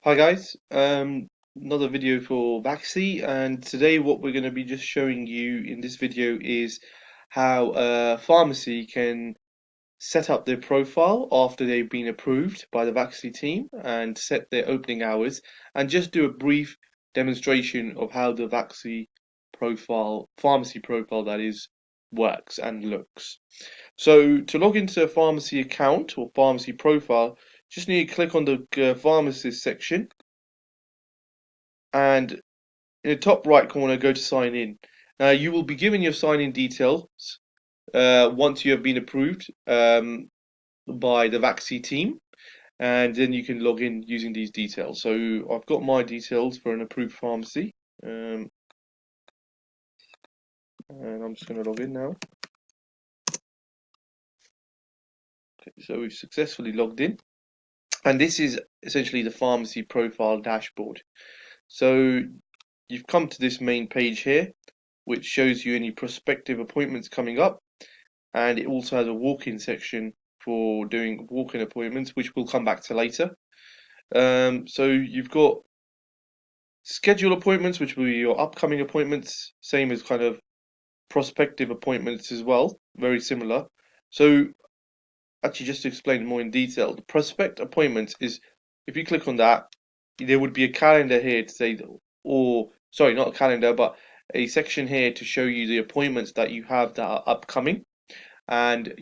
Hi guys, another video for Vaxxy, and today what we're going to be just showing you in this video is how a pharmacy can set up their profile after they've been approved by the Vaxxy team and set their opening hours, and just do a brief demonstration of how the Vaxxy profile, pharmacy profile that is, works and looks. So to log into a pharmacy account or pharmacy profile, just need to click on the pharmacist section, and in the top right corner, go to sign in. You will be given your sign in details once you have been approved by the Vaxxy team, and then you can log in using these details. So I've got my details for an approved pharmacy, and I'm just going to log in now. Okay, so we've successfully logged in, and this is essentially the pharmacy profile dashboard. So you've come to this main page here, which shows you any prospective appointments coming up, and it also has a walk-in section for doing walk-in appointments, which we'll come back to later. So you've got scheduled appointments, which will be your upcoming appointments, same as kind of prospective appointments as well, very similar. So actually, just to explain more in detail, the prospect appointments is, if you click on that, there would be a calendar here to say, or sorry, not a calendar, but a section here to show you the appointments that you have that are upcoming and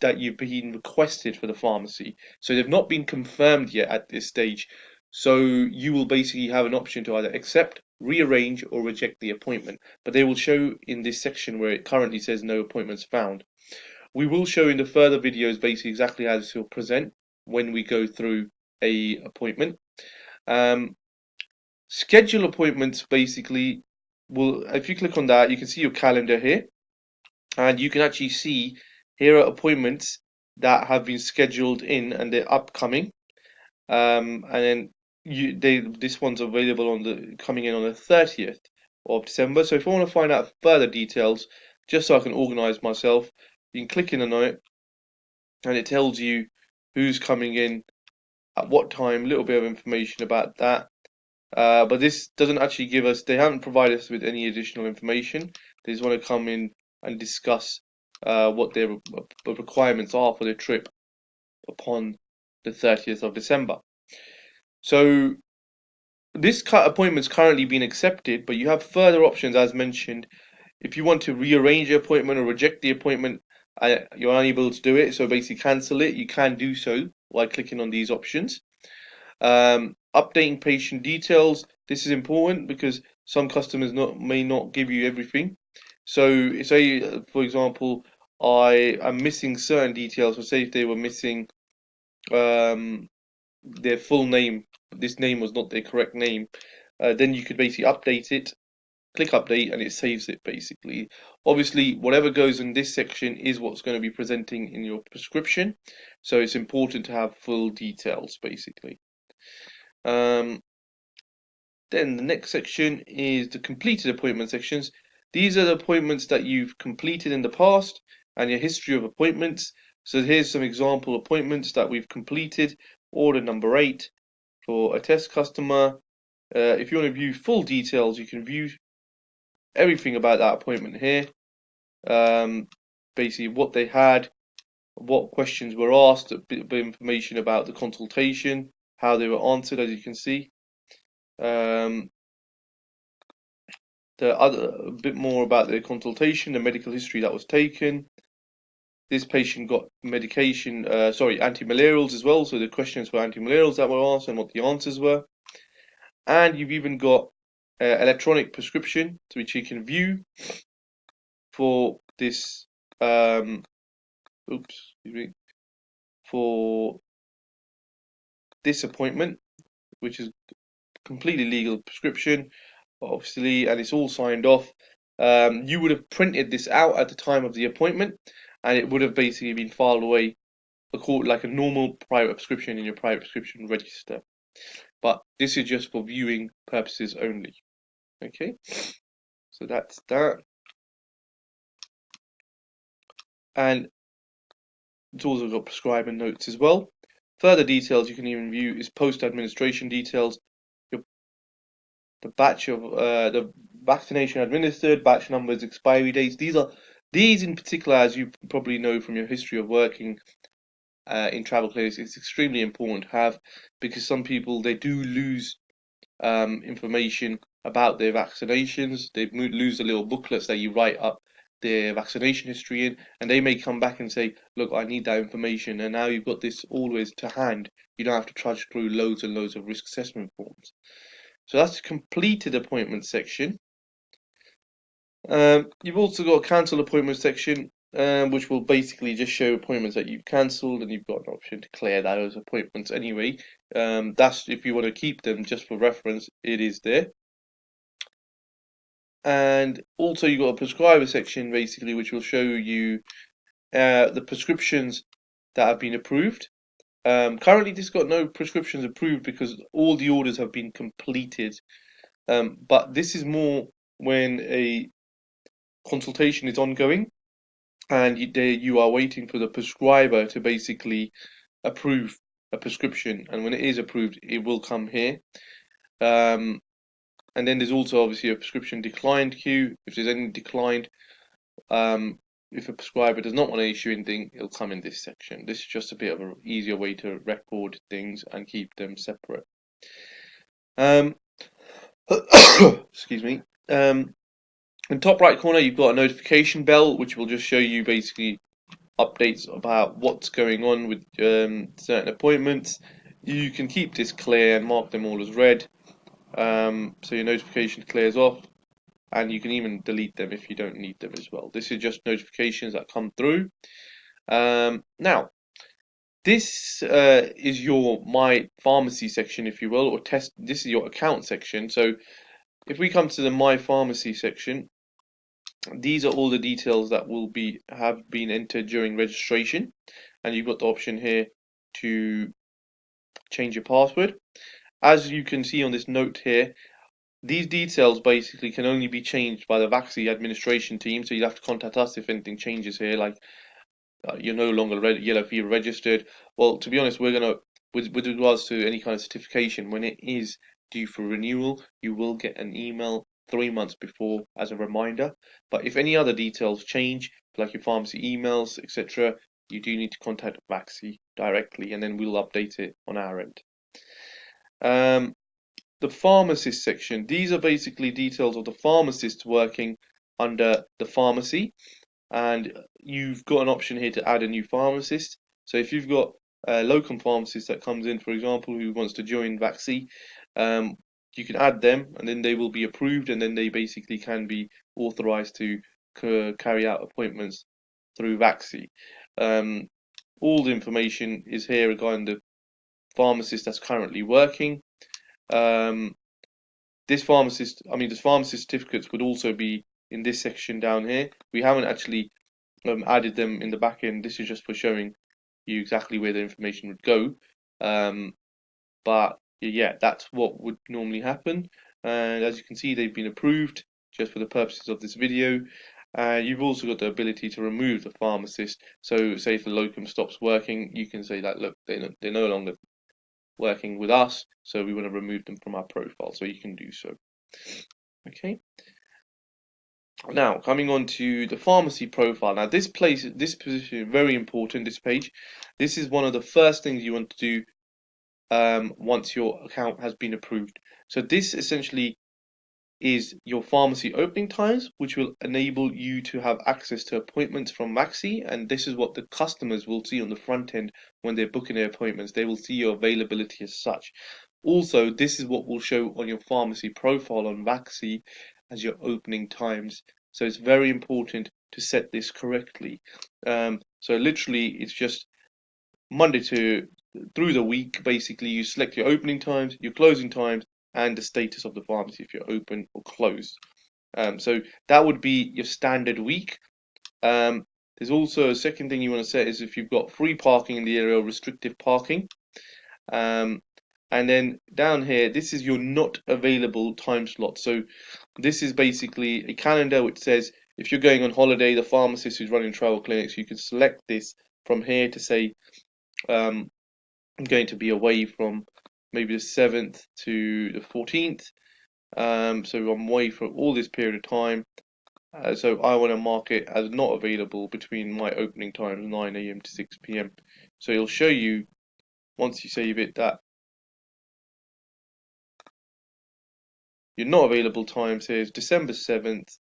that you've been requested for the pharmacy. So they've not been confirmed yet at this stage. So you will basically have an option to either accept, rearrange, or reject the appointment. But they will show in this section where it currently says no appointments found. We will show in the further videos basically exactly how this will present when we go through a appointment. Schedule appointments basically will, if you click on that, you can see your calendar here, and you can actually see here are appointments that have been scheduled in and they're upcoming. And then this one's available on the coming in on the 30th of December. So if I want to find out further details, just so I can organize myself, you can click in on it, and it tells you who's coming in at what time, a little bit of information about that. But this doesn't actually give us, they haven't provided us with any additional information. They just want to come in and discuss what their requirements are for their trip upon the 30th of December. So this appointment's currently been accepted, but you have further options as mentioned. If you want to rearrange the appointment or reject the appointment, you're unable to do it, so basically cancel it, you can do so by clicking on these options. Updating patient details, this is important because some customers may not give you everything. So say for example I am missing certain details, so say if they were missing their full name, this name was not their correct name, then you could basically update it, click update, and it saves it basically. Obviously whatever goes in this section is what's going to be presenting in your prescription, so it's important to have full details basically. Then the next section is the completed appointment sections. These are the appointments that you've completed in the past and your history of appointments. So here's some example appointments that we've completed. Order number 8 for a test customer. If you want to view full details, you can view everything about that appointment here. Basically what they had, what questions were asked, a bit of information about the consultation, how they were answered, as you can see. A bit more about the consultation, the medical history that was taken. This patient got medication, anti-malarials as well. So the questions for anti-malarials that were asked and what the answers were. And you've even got electronic prescription, which you can view for this. For this appointment, which is completely legal prescription, obviously, and it's all signed off. You would have printed this out at the time of the appointment, and it would have basically been filed away like a normal private prescription in your private prescription register. But this is just for viewing purposes only. Okay, so that's that. And it's also got prescriber notes as well. further details you can even view is post-administration details, the batch of the vaccination administered, batch numbers, expiry dates. These in particular, as you probably know from your history of working in travel clinics, it's extremely important to have, because some people, they do lose information about their vaccinations. They lose the little booklets that you write up their vaccination history in, and they may come back and say, look, I need that information, and now you've got this always to hand. You don't have to trudge through loads and loads of risk assessment forms. So that's the completed appointment section. You've also got a cancel appointment section, which will basically just show appointments that you've cancelled, and you've got an option to clear those appointments anyway. That's if you want to keep them just for reference, it is there. And also you've got a prescriber section basically, which will show you the prescriptions that have been approved. Currently this got no prescriptions approved because all the orders have been completed. But this is more when a consultation is ongoing and you are waiting for the prescriber to basically approve a prescription, and when it is approved it will come here. And then there's also obviously a prescription declined queue. If there's any declined, if a prescriber does not want to issue anything, it'll come in this section. This is just a bit of an easier way to record things and keep them separate. Excuse me. In top right corner, you've got a notification bell, which will just show you basically updates about what's going on with certain appointments. You can keep this clear and mark them all as red, so your notification clears off, and you can even delete them if you don't need them as well. This is just notifications that come through. Now, this is your My Pharmacy section, if you will, or test. This is your account section. So if we come to the My Pharmacy section, these are all the details that will have been entered during registration, and you've got the option here to change your password. As you can see on this note here, these details basically can only be changed by the Vaxxy administration team, so you'll have to contact us if anything changes here, like you're no longer yellow fever registered. Well, to be honest, we're gonna, with regards to any kind of certification, when it is due for renewal, you will get an email 3 months before as a reminder. But if any other details change, like your pharmacy emails, etc., you do need to contact Vaxxy directly, and then we'll update it on our end. The pharmacist section, these are basically details of the pharmacist working under the pharmacy, and you've got an option here to add a new pharmacist. So if you've got a locum pharmacist that comes in, for example, who wants to join Vaxxy, you can add them, and then they will be approved, and then they basically can be authorized to carry out appointments through Vaxxy. All the information is here regarding the pharmacist that's currently working. This pharmacist certificates would also be in this section down here. We haven't actually added them in the back end. This is just for showing you exactly where the information would go. But yeah, that's what would normally happen. And as you can see, they've been approved just for the purposes of this video. You've also got the ability to remove the pharmacist. So say if the locum stops working, you can say that, look, they're no longer working with us, so we want to remove them from our profile. So you can do so. Okay. Now, coming on to the pharmacy profile. Now, this position is very important, this page. This is one of the first things you want to do once your account has been approved. So this essentially is your pharmacy opening times, which will enable you to have access to appointments from Vaxxy, and this is what the customers will see on the front end when they're booking their appointments. They will see your availability as such. Also, this is what will show on your pharmacy profile on Vaxxy as your opening times. So it's very important to set this correctly. So literally, it's just Monday to through the week. Basically, you select your opening times, your closing times, and the status of the pharmacy, if you're open or closed. So that would be your standard week. There's also a second thing you want to set is if you've got free parking in the area or restrictive parking. And then down here, this is your not available time slot. So this is basically a calendar which says if you're going on holiday, the pharmacist who's running travel clinics, you can select this from here to say I'm going to be away from maybe the 7th to the 14th. So I'm away for all this period of time. So I want to mark it as not available between my opening times 9 a.m. to 6 p.m. So it'll show you once you save it that your not available time says December 7th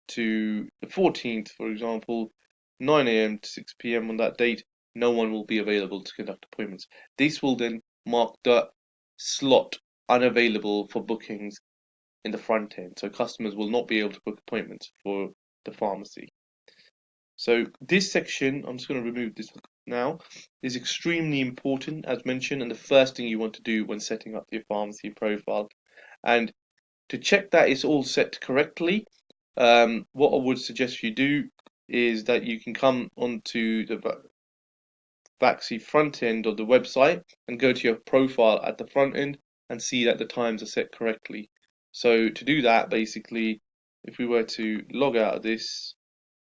to the 14th, for example, 9 a.m. to 6 p.m. on that date. No one will be available to conduct appointments. This will then mark the slot unavailable for bookings in the front end. So customers will not be able to book appointments for the pharmacy. So this section, I'm just going to remove this now, is extremely important as mentioned, and the first thing you want to do when setting up your pharmacy profile. And to check that it's all set correctly, what I would suggest you do is that you can come onto the Vaxxy front end of the website and go to your profile at the front end and see that the times are set correctly. So to do that, basically, if we were to log out of this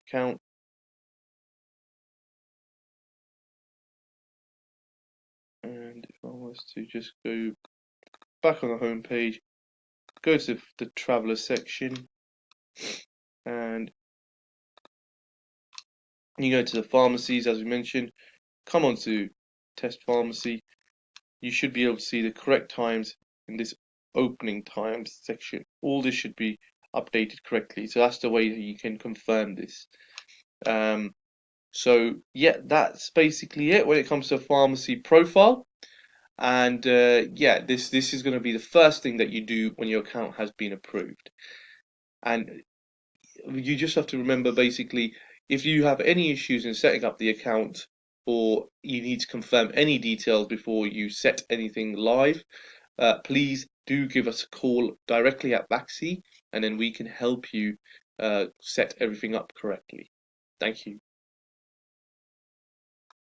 account, and if I was to just go back on the home page, go to the traveler section, and you go to the pharmacies as we mentioned, come on to test pharmacy. You should be able to see the correct times in this opening times section. All this should be updated correctly. So that's the way that you can confirm this. So yeah, that's basically it when it comes to a pharmacy profile. And yeah, this is going to be the first thing that you do when your account has been approved. And you just have to remember basically, if you have any issues in setting up the account or you need to confirm any details before you set anything live, please do give us a call directly at Vaxxy, and then we can help you set everything up correctly. Thank you.